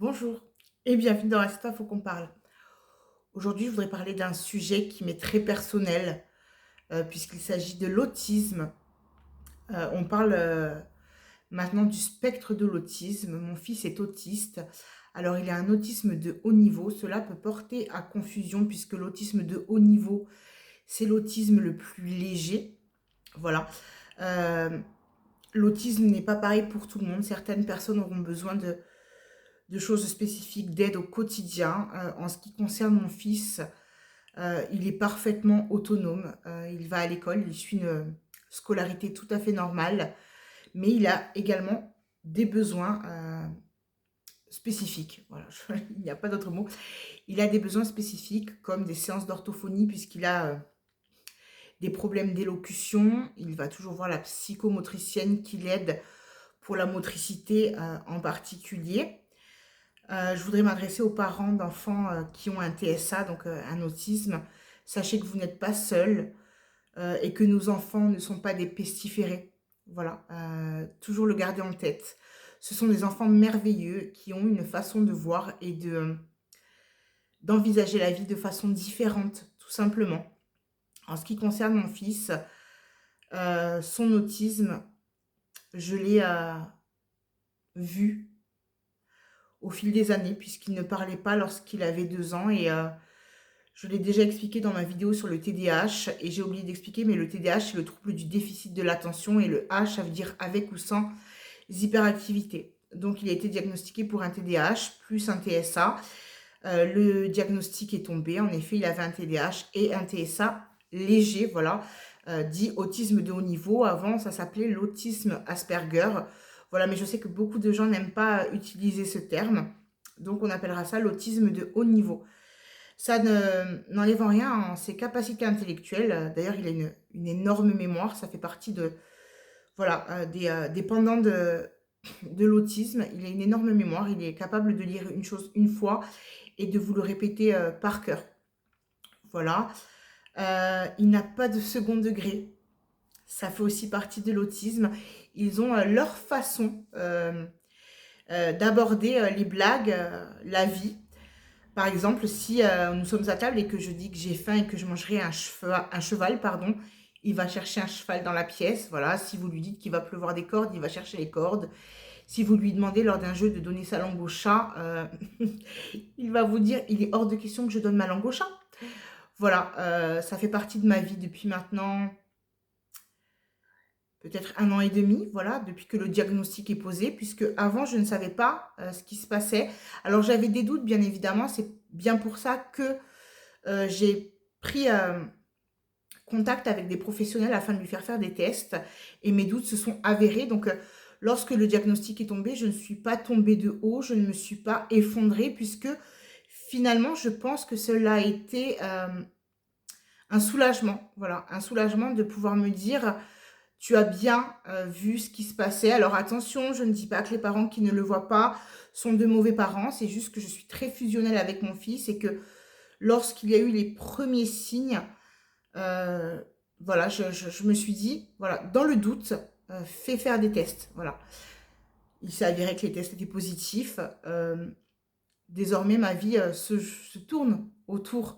Bonjour et bienvenue dans Insta, faut qu'on parle. Aujourd'hui, je voudrais parler d'un sujet qui m'est très personnel, puisqu'il s'agit de l'autisme. On parle maintenant du spectre de l'autisme. Mon fils est autiste. Alors, il a un autisme de haut niveau. Cela peut porter à confusion, puisque l'autisme de haut niveau, c'est l'autisme le plus léger. Voilà. Euh, L'autisme n'est pas pareil pour tout le monde. Certaines personnes auront besoin de choses spécifiques, d'aide au quotidien. En ce qui concerne mon fils, il est parfaitement autonome. Il va à l'école, il suit une scolarité tout à fait normale, mais il a également des besoins spécifiques. Voilà, il n'y a pas d'autre mot. Il a des besoins spécifiques comme des séances d'orthophonie puisqu'il a des problèmes d'élocution. Il va toujours voir la psychomotricienne qui l'aide pour la motricité en particulier. Je voudrais m'adresser aux parents d'enfants qui ont un TSA, donc un autisme. Sachez que vous n'êtes pas seul et que nos enfants ne sont pas des pestiférés. Voilà, toujours le garder en tête. Ce sont des enfants merveilleux qui ont une façon de voir et d'envisager la vie de façon différente, tout simplement. En ce qui concerne mon fils, son autisme, je l'ai vu au fil des années, puisqu'il ne parlait pas lorsqu'il avait 2 ans. Et je l'ai déjà expliqué dans ma vidéo sur le TDAH, et j'ai oublié d'expliquer, mais le TDAH, c'est le trouble du déficit de l'attention, et le H, ça veut dire avec ou sans hyperactivité. Donc, il a été diagnostiqué pour un TDAH plus un TSA. Le diagnostic est tombé. En effet, il avait un TDAH et un TSA léger, voilà, dit autisme de haut niveau. Avant, ça s'appelait l'autisme Asperger. Voilà, mais je sais que beaucoup de gens n'aiment pas utiliser ce terme. Donc, on appellera ça l'autisme de haut niveau. Ça n'enlève en rien en ses capacités intellectuelles. D'ailleurs, il a une énorme mémoire. Ça fait partie de, voilà, des pendants de l'autisme. Il a une énorme mémoire. Il est capable de lire une chose une fois et de vous le répéter par cœur. Voilà. Il n'a pas de second degré. Ça fait aussi partie de l'autisme. Ils ont leur façon d'aborder les blagues, la vie. Par exemple, si nous sommes à table et que je dis que j'ai faim et que je mangerai un cheval, pardon, il va chercher un cheval dans la pièce. Voilà. Si vous lui dites qu'il va pleuvoir des cordes, il va chercher les cordes. Si vous lui demandez lors d'un jeu de donner sa langue au chat, il va vous dire il est hors de question que je donne ma langue au chat. Voilà, ça fait partie de ma vie depuis maintenant peut-être 1 an et demi, voilà, depuis que le diagnostic est posé, puisque avant je ne savais pas ce qui se passait. Alors j'avais des doutes, bien évidemment, c'est bien pour ça que j'ai pris contact avec des professionnels afin de lui faire des tests, et mes doutes se sont avérés. Donc lorsque le diagnostic est tombé, je ne suis pas tombée de haut, je ne me suis pas effondrée, puisque finalement je pense que cela a été un soulagement, voilà, un soulagement de pouvoir me dire, tu as bien vu ce qui se passait. Alors attention, je ne dis pas que les parents qui ne le voient pas sont de mauvais parents, c'est juste que je suis très fusionnelle avec mon fils et que lorsqu'il y a eu les premiers signes, euh, voilà, je me suis dit, voilà, dans le doute, fais faire des tests, voilà. Il s'est avéré que les tests étaient positifs. Désormais, ma vie se tourne autour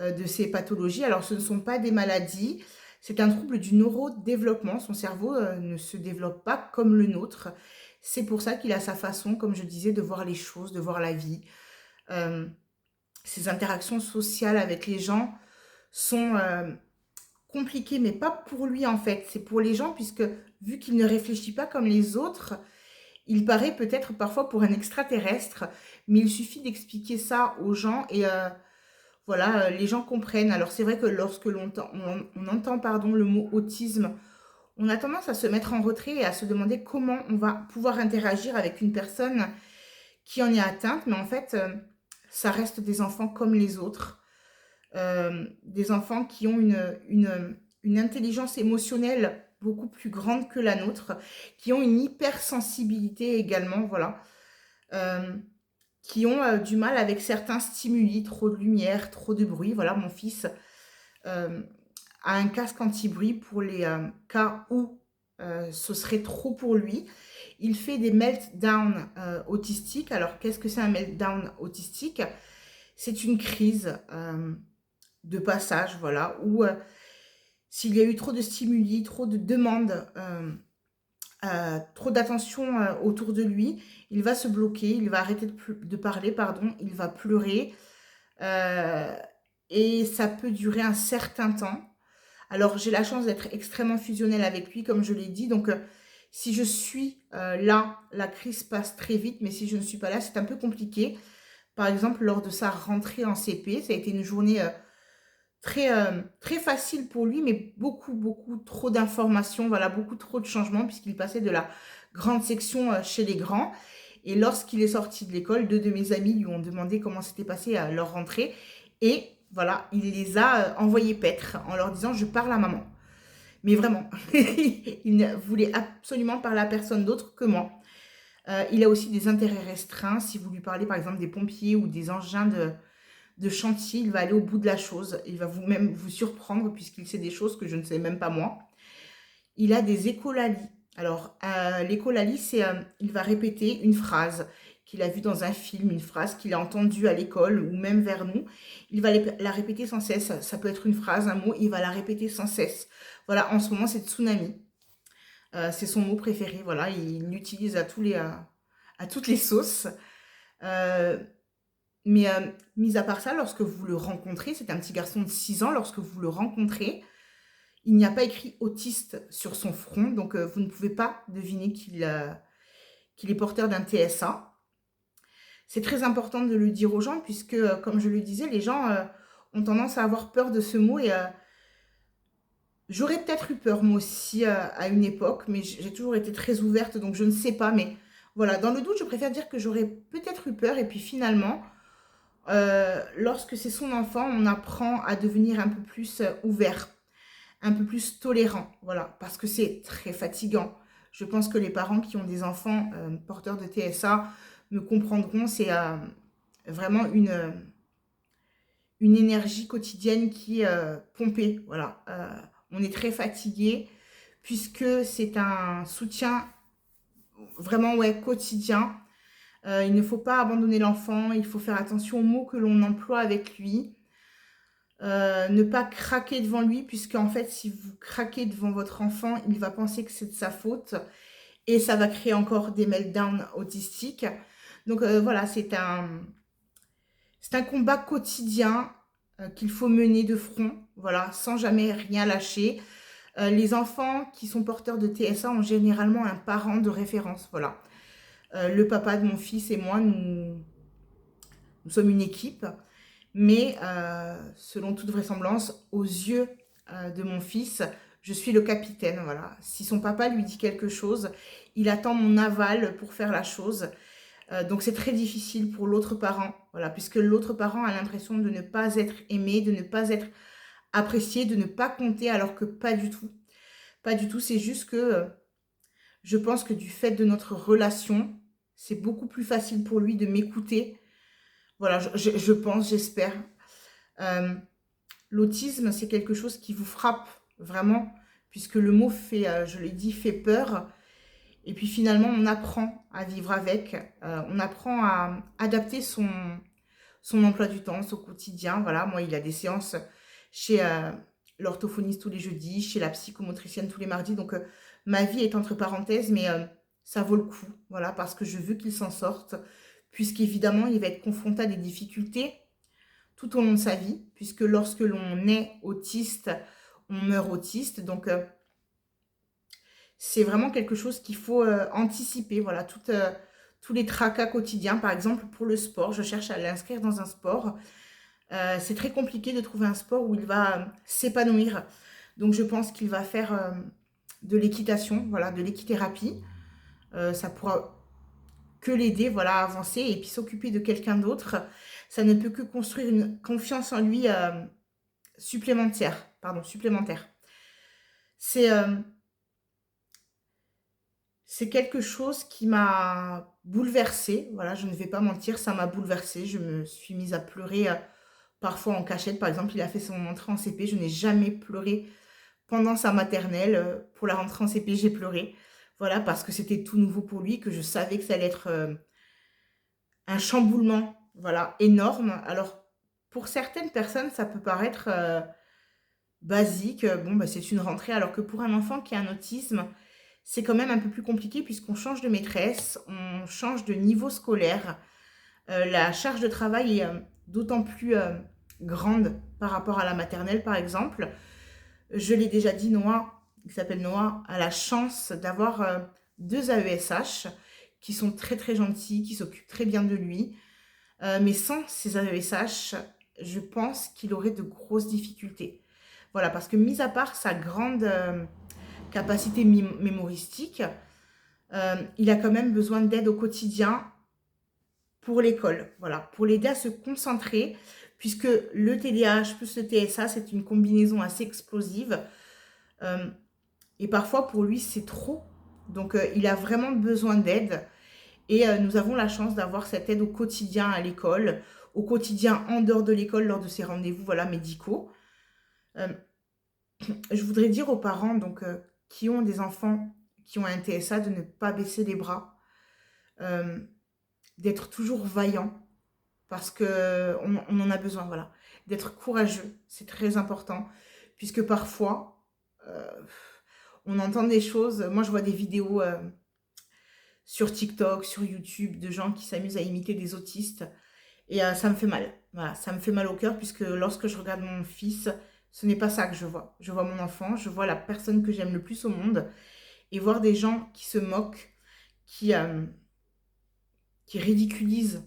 de ces pathologies. Alors, ce ne sont pas des maladies, c'est un trouble du neurodéveloppement. Son cerveau ne se développe pas comme le nôtre. C'est pour ça qu'il a sa façon, comme je disais, de voir les choses, de voir la vie. Euh, Ses interactions sociales avec les gens sont compliquées, mais pas pour lui en fait. C'est pour les gens, puisque vu qu'il ne réfléchit pas comme les autres, il paraît peut-être parfois pour un extraterrestre, mais il suffit d'expliquer ça aux gens et voilà, les gens comprennent. Alors c'est vrai que lorsque on entend pardon, le mot autisme, on a tendance à se mettre en retrait et à se demander comment on va pouvoir interagir avec une personne qui en est atteinte. Mais en fait, ça reste des enfants comme les autres. Des enfants qui ont une intelligence émotionnelle beaucoup plus grande que la nôtre, qui ont une hypersensibilité également, voilà. Euh, qui ont du mal avec certains stimuli, trop de lumière, trop de bruit. Voilà, mon fils euh, a un casque anti-bruit pour les cas où ce serait trop pour lui. il fait des meltdowns autistiques. Alors, qu'est-ce que c'est un meltdown autistique? C'est une crise de passage, voilà, où s'il y a eu trop de stimuli, trop de demandes, trop d'attention autour de lui, il va se bloquer, il va arrêter de parler, pardon, il va pleurer, euh, et ça peut durer un certain temps. Alors, j'ai la chance d'être extrêmement fusionnelle avec lui, comme je l'ai dit. Donc, si je suis là, la crise passe très vite. Mais si je ne suis pas là, c'est un peu compliqué. Par exemple, lors de sa rentrée en CP, ça a été une journée très facile pour lui, mais beaucoup, beaucoup trop d'informations. Voilà, beaucoup trop de changements, puisqu'il passait de la grande section chez les grands. Et lorsqu'il est sorti de l'école, deux de mes amis lui ont demandé comment s'était passé leur rentrée. Et voilà, il les a envoyés paître en leur disant je parle à maman. Mais vraiment, il ne voulait absolument parler à personne d'autre que moi. Il a aussi des intérêts restreints. Si vous lui parlez par exemple des pompiers ou des engins de chantier, il va aller au bout de la chose. Il va même vous surprendre puisqu'il sait des choses que je ne sais même pas moi. Il a des écholalies. Alors, l'écholalie, c'est il va répéter une phrase qu'il a vue dans un film, une phrase qu'il a entendue à l'école ou même vers nous. Il va la répéter sans cesse. Ça peut être une phrase, un mot, il va la répéter sans cesse. Voilà, en ce moment, c'est tsunami. C'est son mot préféré. Voilà, il l'utilise à toutes les sauces. Euh, mais mis à part ça, lorsque vous le rencontrez, c'est un petit garçon de 6 ans, lorsque vous le rencontrez, il n'y a pas écrit autiste sur son front, donc vous ne pouvez pas deviner qu'il est porteur d'un TSA. C'est très important de le dire aux gens, puisque, comme je le disais, les gens ont tendance à avoir peur de ce mot. Et j'aurais peut-être eu peur, moi aussi, à une époque, mais j'ai toujours été très ouverte, donc je ne sais pas. Mais voilà, dans le doute, je préfère dire que j'aurais peut-être eu peur. Et puis finalement, lorsque c'est son enfant, on apprend à devenir un peu plus ouvert, un peu plus tolérant, voilà, parce que c'est très fatigant. Je pense que les parents qui ont des enfants porteurs de TSA me comprendront, c'est vraiment une énergie quotidienne qui est pompée, voilà. On est très fatigué puisque c'est un soutien vraiment ouais, quotidien. Il ne faut pas abandonner l'enfant, il faut faire attention aux mots que l'on emploie avec lui. Ne pas craquer devant lui, puisque en fait, si vous craquez devant votre enfant, il va penser que c'est de sa faute et ça va créer encore des meltdowns autistiques. Donc voilà, c'est un combat quotidien qu'il faut mener de front, voilà, sans jamais rien lâcher. Les enfants qui sont porteurs de TSA ont généralement un parent de référence, voilà. Le papa de mon fils et moi, nous sommes une équipe. Mais selon toute vraisemblance, aux yeux de mon fils, je suis le capitaine. Voilà. Si son papa lui dit quelque chose, il attend mon aval pour faire la chose. Donc c'est très difficile pour l'autre parent, voilà, puisque l'autre parent a l'impression de ne pas être aimé, de ne pas être apprécié, de ne pas compter, alors que pas du tout. Pas du tout. C'est juste que je pense que du fait de notre relation, c'est beaucoup plus facile pour lui de m'écouter. Voilà, je pense, j'espère. Euh, L'autisme, c'est quelque chose qui vous frappe vraiment, puisque le mot fait, je l'ai dit, fait peur. Et puis finalement, on apprend à vivre avec, on apprend à adapter son emploi du temps, son quotidien. Voilà, moi, il a des séances chez l'orthophoniste tous les jeudis, chez la psychomotricienne tous les mardis. Donc, ma vie est entre parenthèses, mais ça vaut le coup, voilà, parce que je veux qu'il s'en sorte, puisqu'évidemment, il va être confronté à des difficultés tout au long de sa vie, puisque lorsque l'on est autiste, on meurt autiste. Donc, c'est vraiment quelque chose qu'il faut anticiper. Voilà, tous les tracas quotidiens. Par exemple, pour le sport, je cherche à l'inscrire dans un sport. C'est très compliqué de trouver un sport où il va s'épanouir. Donc, je pense qu'il va faire de l'équitation, voilà, de l'équithérapie. Ça pourra que l'aider, voilà, à avancer et puis s'occuper de quelqu'un d'autre. Ça ne peut que construire une confiance en lui supplémentaire. Pardon, supplémentaire. C'est c'est quelque chose qui m'a bouleversée. Voilà, je ne vais pas mentir, ça m'a bouleversée. Je me suis mise à pleurer parfois en cachette. Par exemple, il a fait son entrée en CP. Je n'ai jamais pleuré pendant sa maternelle. Pour la rentrée en CP, j'ai pleuré. Voilà, parce que c'était tout nouveau pour lui, que je savais que ça allait être, un chamboulement, voilà, énorme. Alors, pour certaines personnes, ça peut paraître, basique, bon, bah, c'est une rentrée, alors que pour un enfant qui a un autisme, c'est quand même un peu plus compliqué puisqu'on change de maîtresse, on change de niveau scolaire. La charge de travail est, d'autant plus, grande par rapport à la maternelle, par exemple. Je l'ai déjà dit, Noah, qui s'appelle Noah, a la chance d'avoir, 2 AESH qui sont très, très gentils, qui s'occupent très bien de lui. Mais sans ces AESH, je pense qu'il aurait de grosses difficultés. Voilà, parce que mis à part sa grande, capacité mémoristique, il a quand même besoin d'aide au quotidien pour l'école, voilà, pour l'aider à se concentrer, puisque le TDAH plus le TSA, c'est une combinaison assez explosive. Euh, et parfois, pour lui, c'est trop. Donc, il a vraiment besoin d'aide. Et nous avons la chance d'avoir cette aide au quotidien à l'école, au quotidien en dehors de l'école, lors de ses rendez-vous, voilà, médicaux. Euh, je voudrais dire aux parents, donc, qui ont des enfants qui ont un TSA, de ne pas baisser les bras, euh, d'être toujours vaillant, parce que on en a besoin, voilà. D'être courageux, c'est très important, puisque parfois, euh, on entend des choses. Moi, je vois des vidéos sur TikTok, sur YouTube, de gens qui s'amusent à imiter des autistes, et ça me fait mal. Voilà, ça me fait mal au cœur, puisque lorsque je regarde mon fils, ce n'est pas ça que je vois. Je vois mon enfant, je vois la personne que j'aime le plus au monde, et voir des gens qui se moquent, qui, euh, qui ridiculisent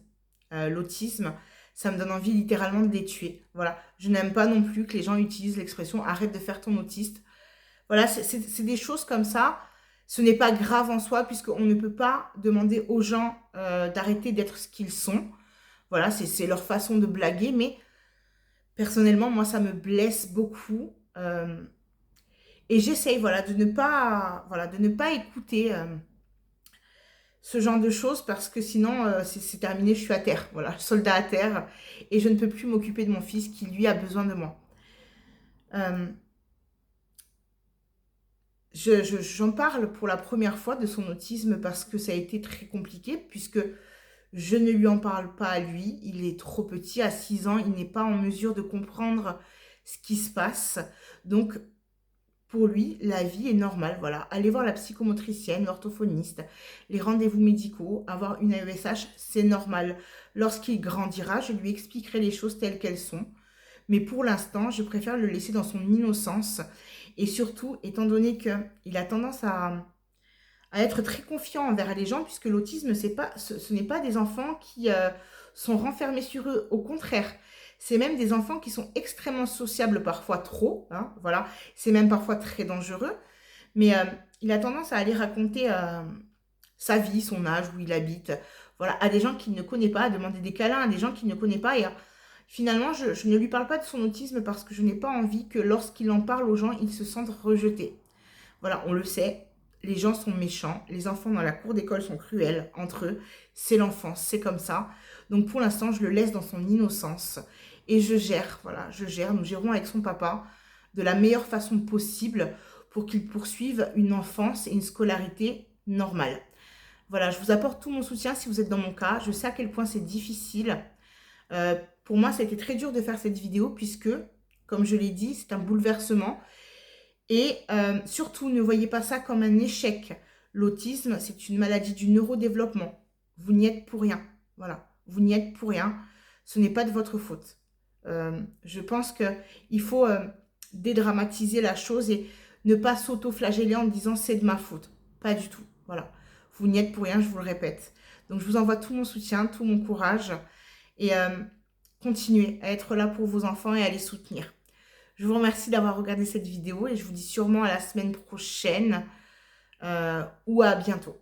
l'autisme, ça me donne envie littéralement de les tuer. Voilà. Je n'aime pas non plus que les gens utilisent l'expression arrête de faire ton autiste. Voilà, c'est des choses comme ça. Ce n'est pas grave en soi, puisqu'on ne peut pas demander aux gens d'arrêter d'être ce qu'ils sont. Voilà, c'est leur façon de blaguer, mais personnellement, moi, ça me blesse beaucoup. Et j'essaye, voilà, de ne pas écouter ce genre de choses, parce que sinon, c'est terminé, je suis à terre. Voilà, soldat à terre. Et je ne peux plus m'occuper de mon fils qui, lui, a besoin de moi. Euh, j'en parle pour la première fois de son autisme parce que ça a été très compliqué, puisque je ne lui en parle pas à lui. Il est trop petit, à 6 ans, il n'est pas en mesure de comprendre ce qui se passe. Donc, pour lui, la vie est normale. Voilà, aller voir la psychomotricienne, l'orthophoniste, les rendez-vous médicaux, avoir une AESH, c'est normal. Lorsqu'il grandira, je lui expliquerai les choses telles qu'elles sont. Mais pour l'instant, je préfère le laisser dans son innocence. Et surtout, étant donné qu'il a tendance à être très confiant envers les gens, puisque l'autisme, ce n'est pas des enfants qui sont renfermés sur eux. Au contraire, c'est même des enfants qui sont extrêmement sociables, parfois trop. Hein, voilà, c'est même parfois très dangereux. Mais il a tendance à aller raconter sa vie, son âge, où il habite, voilà, à des gens qu'il ne connaît pas, à demander des câlins à des gens qu'il ne connaît pas. Et finalement, je ne lui parle pas de son autisme parce que je n'ai pas envie que lorsqu'il en parle aux gens, ils se sentent rejetés. Voilà, on le sait, les gens sont méchants, les enfants dans la cour d'école sont cruels entre eux, c'est l'enfance, c'est comme ça. Donc pour l'instant, je le laisse dans son innocence et je gère, voilà, je gère, nous gérons avec son papa de la meilleure façon possible pour qu'il poursuive une enfance et une scolarité normale. Voilà, je vous apporte tout mon soutien si vous êtes dans mon cas. Je sais à quel point c'est difficile. Pour moi, ça a été très dur de faire cette vidéo puisque, comme je l'ai dit, c'est un bouleversement. Et surtout, ne voyez pas ça comme un échec. L'autisme, c'est une maladie du neurodéveloppement. Vous n'y êtes pour rien. Voilà, vous n'y êtes pour rien. Ce n'est pas de votre faute. Je pense qu'il faut dédramatiser la chose et ne pas s'auto-flageller en disant c'est de ma faute. Pas du tout. Voilà, vous n'y êtes pour rien, je vous le répète. Donc je vous envoie tout mon soutien, tout mon courage et continuez à être là pour vos enfants et à les soutenir. Je vous remercie d'avoir regardé cette vidéo et je vous dis sûrement à la semaine prochaine ou à bientôt.